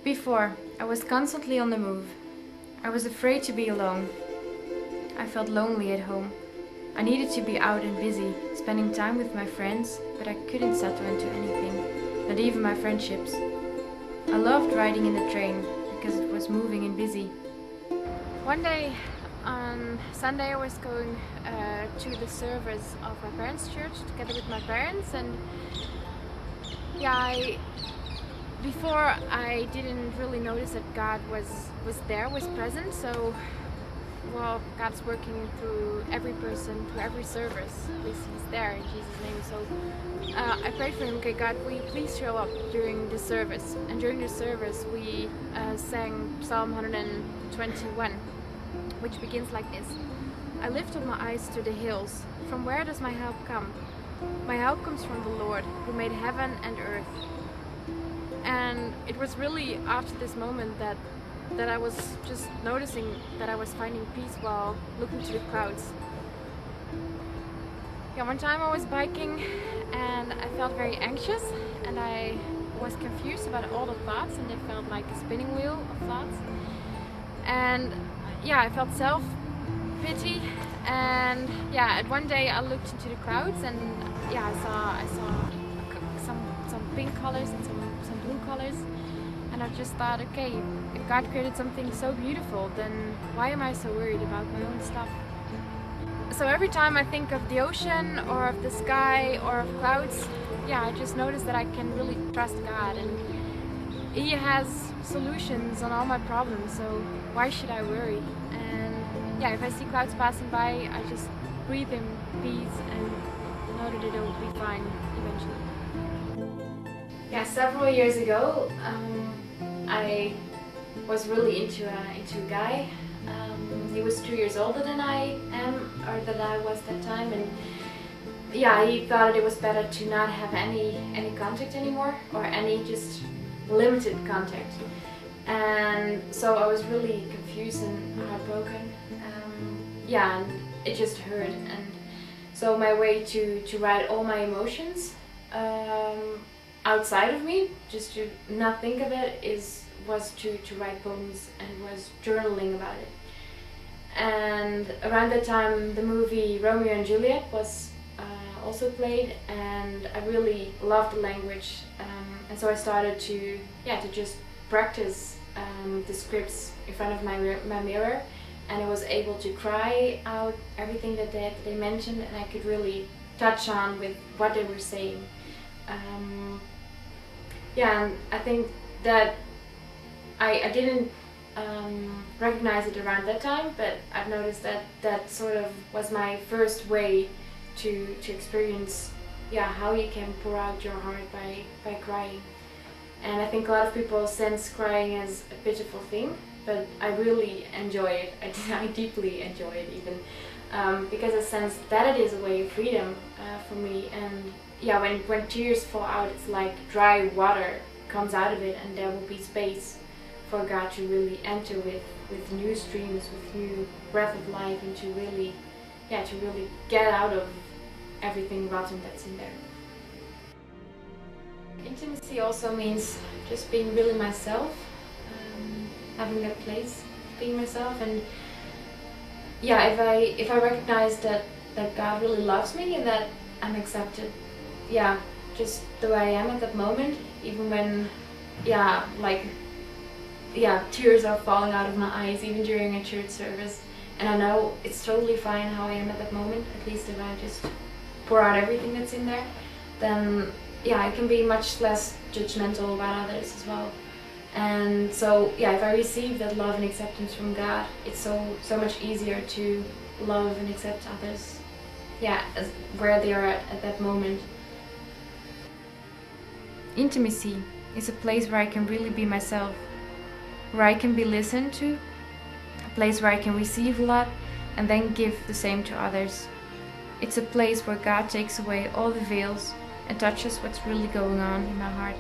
Before, I was constantly on the move. I was afraid to be alone. I felt lonely at home. I needed to be out and busy, spending time with my friends, but I couldn't settle into anything, not even my friendships. I loved riding in the train because it was moving and busy. One day on Sunday I was going to the service of my parents' church together with my parents, and before I didn't really notice that God was present. So, well, God's working through every person, through every service. At least He's there in Jesus' name. So I prayed for Him. Okay, God, will you please show up during the service? And during the service, we sang Psalm 121, which begins like this: I lift up my eyes to the hills. From where does my help come? My help comes from the Lord, who made heaven and earth. And it was really after this moment that I was just noticing that I was finding peace while looking to the clouds. Yeah, one time I was biking and I felt very anxious and I was confused about all the thoughts, and they felt like a spinning wheel of thoughts. And yeah, I felt self-pity, and yeah, at one day I looked into the clouds and yeah, I saw some pink colors and some blue colors, and I just thought, okay, if God created something so beautiful, then why am I so worried about my own stuff? So every time I think of the ocean or of the sky or of clouds, yeah, I just notice that I can really trust God, and He has solutions on all my problems, so why should I worry? And yeah, if I see clouds passing by, I just breathe in peace and know that it will be fine eventually. Yeah, several years ago, I was really into a guy. He was 2 years older than I am, or that I was that time, and yeah, he thought it was better to not have any contact anymore, or any just limited contact. And so I was really confused and heartbroken. Yeah, and it just hurt. And so my way to write all my emotions outside of me, just to not think of it, was to write poems and was journaling about it. And around that time the movie Romeo and Juliet was also played, and I really loved the language, and so I started to just practice the scripts in front of my mirror, and I was able to cry out everything that they mentioned, and I could really touch on with what they were saying. Yeah, and I think that I didn't recognize it around that time, but I've noticed that sort of was my first way to experience how you can pour out your heart by crying. And I think a lot of people sense crying as a pitiful thing, but I really enjoy it. I deeply enjoy it even, because I sense that it is a way of freedom for me. And yeah, when tears fall out, it's like dry water comes out of it, and there will be space for God to really enter with new streams, with new breath of life, and to really get out of everything rotten that's in there. Intimacy also means just being really myself, having that place, being myself. And yeah, if I recognize that God really loves me and that I'm accepted, just the way I am at that moment, even when tears are falling out of my eyes, even during a church service, and I know it's totally fine how I am at that moment. At least if I just pour out everything that's in there, then I can be much less judgmental about others as well. And so if I receive that love and acceptance from God, it's so much easier to love and accept others, as where they are at that moment. Intimacy is a place where I can really be myself, where I can be listened to, a place where I can receive a lot and then give the same to others. It's a place where God takes away all the veils and touches what's really going on in my heart.